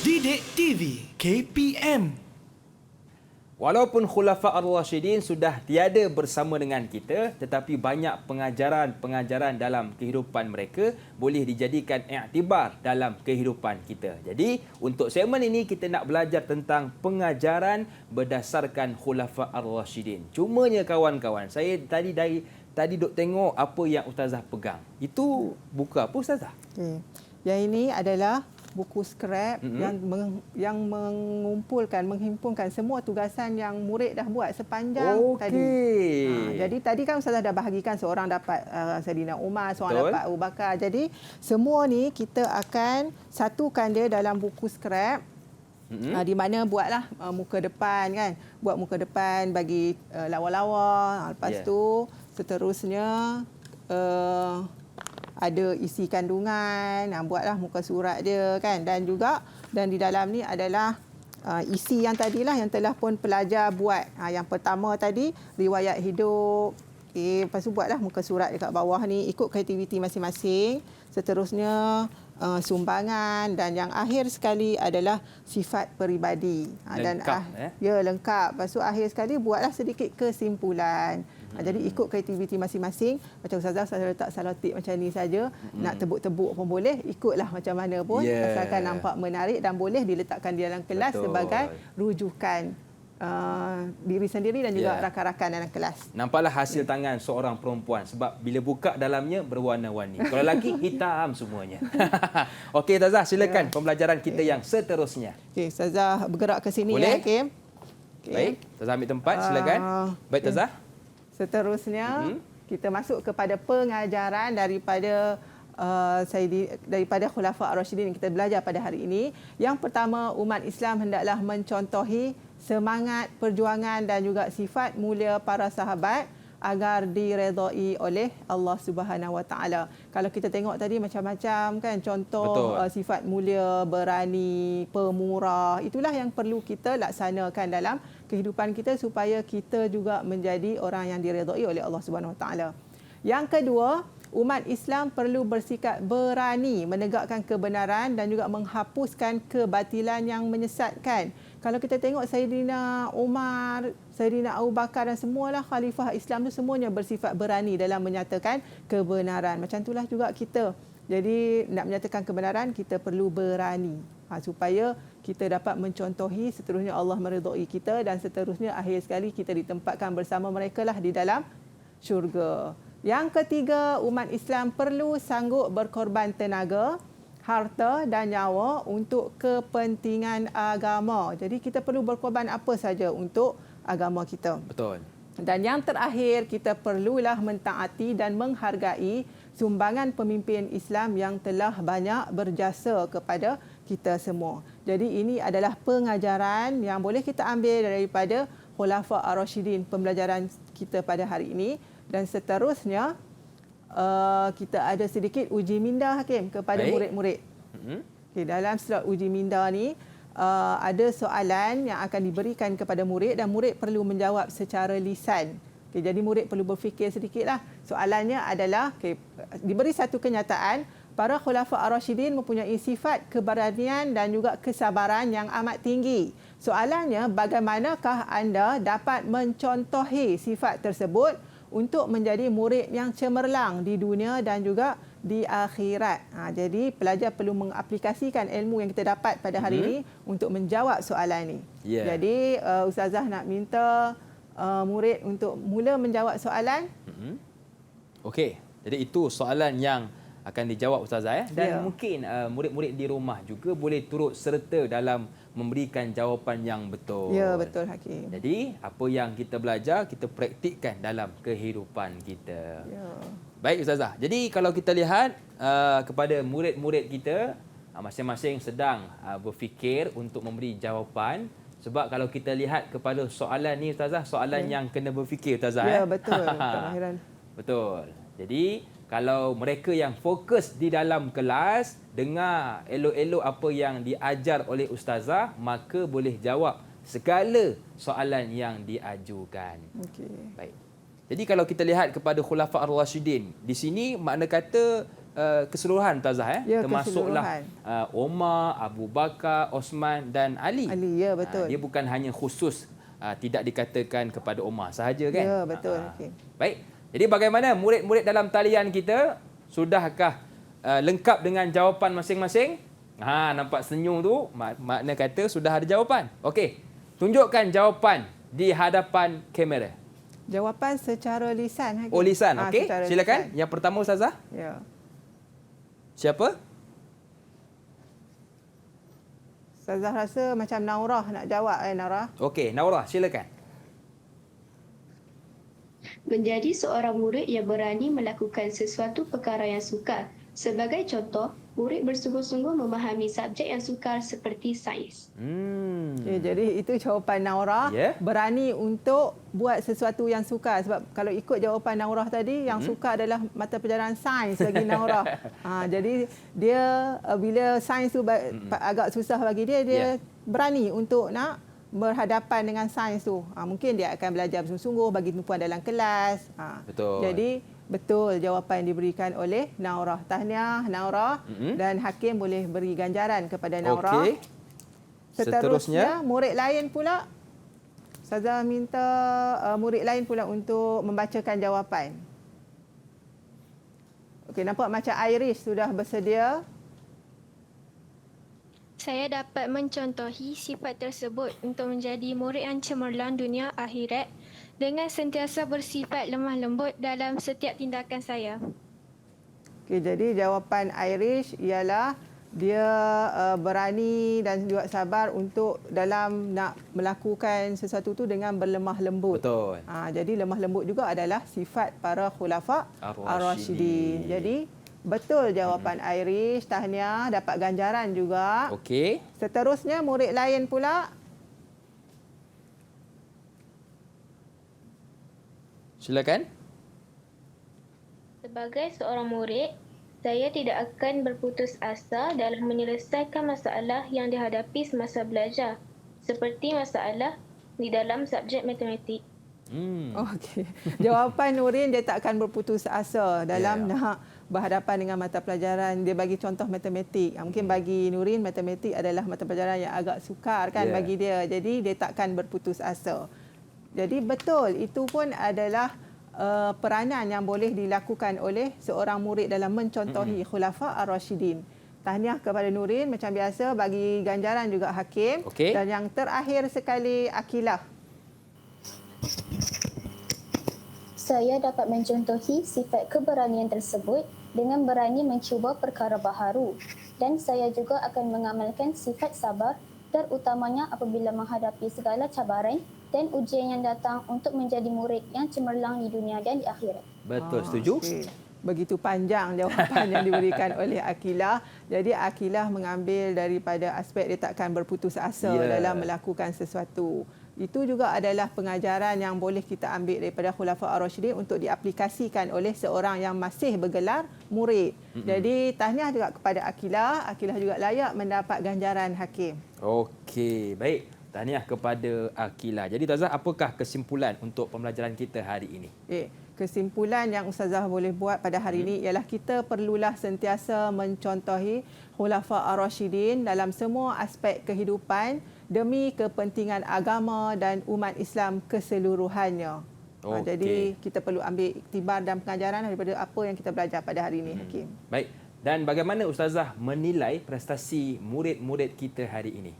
Didik TV KPM. Walaupun Khulafa Ar-Rasyidin sudah tiada bersama dengan kita, tetapi banyak pengajaran-pengajaran dalam kehidupan mereka boleh dijadikan iktibar dalam kehidupan kita. Jadi, untuk segmen ini kita nak belajar tentang pengajaran berdasarkan Khulafa Ar-Rasyidin. Cumanya kawan-kawan, saya tadi duk tengok apa yang Ustazah pegang. Itu buku apa Ustazah? Okay. Yang ini adalah buku scrap yang menghimpunkan semua tugasan yang murid dah buat sepanjang tadi. Jadi tadi kan Ustazah dah bahagikan seorang dapat Saidina Umar, seorang dapat Abu Bakar. Jadi semua ni kita akan satukan dia dalam buku scrap. Di mana buatlah muka depan kan. Buat muka depan bagi lawa-lawa. Lepas tu seterusnya ada isi kandungan, buatlah muka surat dia kan, dan di dalam ni adalah isi yang tadilah yang telah pun pelajar buat. Yang pertama tadi riwayat hidup. Lepas tu buatlah muka surat dekat bawah ni ikut kreativiti masing-masing. Seterusnya sumbangan dan yang akhir sekali adalah sifat peribadi. Lengkap. Lepas tu akhir sekali buatlah sedikit kesimpulan. Jadi ikut kreativiti masing-masing. Macam Ustazah letak selotip macam ni saja. Nak tebuk-tebuk pun boleh. Ikutlah macam mana pun. Asalkan nampak menarik dan boleh diletakkan di dalam kelas sebagai rujukan diri sendiri dan juga Ya. rakan-rakan dalam kelas. Nampaklah hasil tangan seorang perempuan sebab bila buka dalamnya berwarna-warni. Kalau lelaki hitam semuanya. Okey Ustazah, silakan pembelajaran kita yang seterusnya. Okey, Ustazah bergerak ke sini Boleh? ya, Hakim. Okay. Baik, Ustazah ambil tempat silakan. Baik Ustazah. Seterusnya kita masuk kepada pengajaran daripada daripada Khulafa Ar-Rasyidin yang kita belajar pada hari ini. Yang pertama, umat Islam hendaklah mencontohi semangat perjuangan dan juga sifat mulia para sahabat agar diredai oleh Allah Subhanahu Wa Taala. Kalau kita tengok tadi macam-macam kan contoh sifat mulia, berani, pemurah, itulah yang perlu kita laksanakan dalam kehidupan kita supaya kita juga menjadi orang yang diredai oleh Allah Subhanahu Wa Taala. Yang kedua, umat Islam perlu bersikap berani menegakkan kebenaran dan juga menghapuskan kebatilan yang menyesatkan. Kalau kita tengok Saidina Umar, Saidina Abu Bakar dan semualah khalifah Islam tu semuanya bersifat berani dalam menyatakan kebenaran. Macam itulah juga kita. Jadi nak menyatakan kebenaran kita perlu berani supaya kita dapat mencontohi, seterusnya Allah meridai kita dan seterusnya akhir sekali kita ditempatkan bersama mereka lah di dalam syurga. Yang ketiga, umat Islam perlu sanggup berkorban tenaga, harta dan nyawa untuk kepentingan agama. Jadi kita perlu berkorban apa saja untuk agama kita. Betul. Dan yang terakhir, kita perlulah mentaati dan menghargai sumbangan pemimpin Islam yang telah banyak berjasa kepada kita semua. Jadi ini adalah pengajaran yang boleh kita ambil daripada Khulafa Ar-Rasyidin, pembelajaran kita pada hari ini. Dan seterusnya, kita ada sedikit uji minda, Hakim, kepada murid-murid. Okay, dalam slot uji minda ni, ada soalan yang akan diberikan kepada murid dan murid perlu menjawab secara lisan. Okay, jadi murid perlu berfikir sedikitlah. Soalannya adalah, diberi satu kenyataan, para Khulafa Ar-Rasyidin mempunyai sifat keberanian dan juga kesabaran yang amat tinggi. Soalannya, bagaimanakah anda dapat mencontohi sifat tersebut untuk menjadi murid yang cemerlang di dunia dan juga di akhirat. Jadi pelajar perlu mengaplikasikan ilmu yang kita dapat pada hari ini untuk menjawab soalan ini. Jadi Ustazah nak minta murid untuk mula menjawab soalan. Okey, jadi itu soalan yang akan dijawab Ustazah dan mungkin murid-murid di rumah juga boleh turut serta dalam memberikan jawapan yang betul. Ya, betul Hakim. Jadi, apa yang kita belajar, kita praktikkan dalam kehidupan kita. Ya. Baik Ustazah. Jadi, kalau kita lihat kepada murid-murid kita, masing-masing sedang berfikir untuk memberi jawapan. Sebab kalau kita lihat kepada soalan ni Ustazah, soalan yang kena berfikir Ustazah. Ya, betul. Betul. Jadi, kalau mereka yang fokus di dalam kelas, dengar elok-elok apa yang diajar oleh Ustazah, maka boleh jawab segala soalan yang diajukan. Okey. Baik. Jadi kalau kita lihat kepada Khulafa Ar-Rasyidin, di sini makna kata keseluruhan Ustazah termasuklah Umar, Abu Bakar, Osman dan Ali. Ali, ya betul. Dia bukan hanya khusus tidak dikatakan kepada Umar sahaja kan? Ya, betul. Okay. Baik. Jadi bagaimana murid-murid dalam talian kita? Sudahkah lengkap dengan jawapan masing-masing? Nampak senyum tu, makna kata sudah ada jawapan. Okey. Tunjukkan jawapan di hadapan kamera. Jawapan secara lisan. Oh, lisan. Okey. Silakan. Lisan. Yang pertama Ustazah. Ya. Siapa? Ustazah rasa macam Naurah nak jawab Naurah. Okey, Naurah silakan. Menjadi seorang murid yang berani melakukan sesuatu perkara yang sukar. Sebagai contoh, murid bersungguh-sungguh memahami subjek yang sukar seperti sains. Jadi itu jawapan Naurah. Berani untuk buat sesuatu yang sukar. Sebab kalau ikut jawapan Naurah tadi, yang sukar adalah mata pelajaran sains bagi Naurah. Jadi dia bila sains tu agak susah bagi dia berani untuk nak berhadapan dengan sains tu. Mungkin dia akan belajar bersungguh-sungguh bagi tumpuan dalam kelas. Betul. Jadi betul jawapan yang diberikan oleh Naurah. Tahniah Naurah dan Hakim boleh beri ganjaran kepada Naurah. Okey. Seterusnya murid lain pula. Ustazah minta murid lain pula untuk membacakan jawapan. Okey, nampak macam Irish sudah bersedia. Saya dapat mencontohi sifat tersebut untuk menjadi murid yang cemerlang dunia akhirat dengan sentiasa bersifat lemah lembut dalam setiap tindakan saya. Okey, jadi jawapan Irish ialah dia berani dan juga sabar untuk dalam nak melakukan sesuatu tu dengan berlemah lembut. Betul. Jadi lemah lembut juga adalah sifat para khulafa ar-rasyidin. Jadi betul jawapan Irish. Tahniah, dapat ganjaran juga. Okey. Seterusnya murid lain pula. Silakan. Sebagai seorang murid, saya tidak akan berputus asa dalam menyelesaikan masalah yang dihadapi semasa belajar, seperti masalah di dalam subjek matematik. Okey. Jawapan Nurin, dia tak akan berputus asa dalam nak berhadapan dengan mata pelajaran. Dia bagi contoh matematik. Mungkin bagi Nurin, matematik adalah mata pelajaran yang agak sukar kan bagi dia. Jadi dia takkan berputus asa. Jadi betul, itu pun adalah peranan yang boleh dilakukan oleh seorang murid dalam mencontohi khulafa ar-rasyidin. Tahniah kepada Nurin, macam biasa bagi ganjaran juga Hakim. Okey. Dan yang terakhir sekali Akilah. Saya dapat mencontohi sifat keberanian tersebut dengan berani mencuba perkara baharu, dan saya juga akan mengamalkan sifat sabar, terutamanya apabila menghadapi segala cabaran dan ujian yang datang untuk menjadi murid yang cemerlang di dunia dan di akhirat. Betul, setuju? Okey. Begitu panjang jawapan yang diberikan oleh Akilah. Jadi Akilah mengambil daripada aspek dia takkan berputus asa dalam melakukan sesuatu. Itu juga adalah pengajaran yang boleh kita ambil daripada Khulafa ar-Rasyidin untuk diaplikasikan oleh seorang yang masih bergelar murid. Jadi tahniah juga kepada Akilah. Akilah juga layak mendapat ganjaran Hakim. Okey, baik. Tahniah kepada Akilah. Jadi Ustazah, apakah kesimpulan untuk pembelajaran kita hari ini? Kesimpulan yang Ustazah boleh buat pada hari ini ialah kita perlulah sentiasa mencontohi Khulafa ar-Rasyidin dalam semua aspek kehidupan demi kepentingan agama dan umat Islam keseluruhannya. Jadi kita perlu ambil iktibar dan pengajaran daripada apa yang kita belajar pada hari ini, Hakim. Baik. Dan bagaimana Ustazah menilai prestasi murid-murid kita hari ini?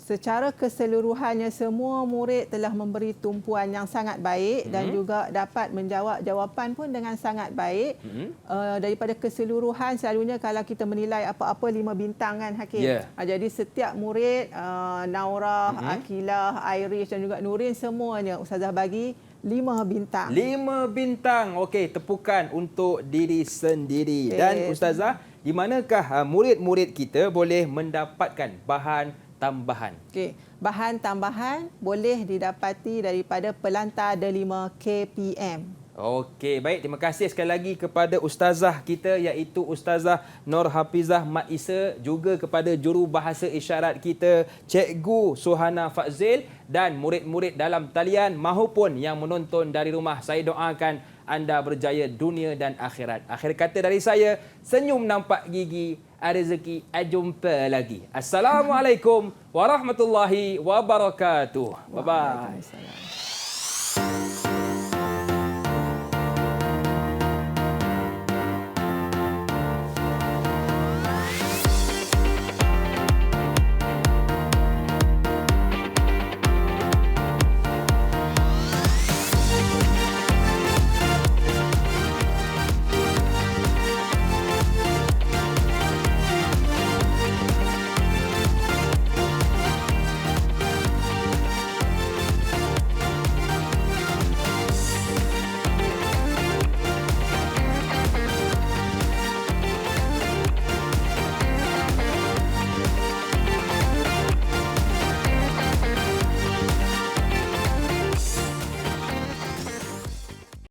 Secara keseluruhannya semua murid telah memberi tumpuan yang sangat baik dan juga dapat menjawab jawapan pun dengan sangat baik. Daripada keseluruhan selalunya kalau kita menilai apa-apa 5 bintang kan Hakim. Jadi setiap murid Naurah, Akilah, Irish dan juga Nurin semuanya Ustazah bagi 5 bintang. 5 bintang. Okey, tepukan untuk diri sendiri. Dan Ustazah, di manakah murid-murid kita boleh mendapatkan bahan tambahan? Bahan tambahan boleh didapati daripada Pelantar Delima KPM. Okey, baik. Terima kasih sekali lagi kepada Ustazah kita iaitu Ustazah Nur Hafizah Mat Isa, juga kepada juru bahasa isyarat kita Cikgu Suhana Fazil dan murid-murid dalam talian maupun yang menonton dari rumah. Saya doakan anda berjaya dunia dan akhirat. Akhir kata dari saya, senyum nampak gigi, rezeki, jumpa lagi. Assalamualaikum warahmatullahi wabarakatuh. Bye-bye.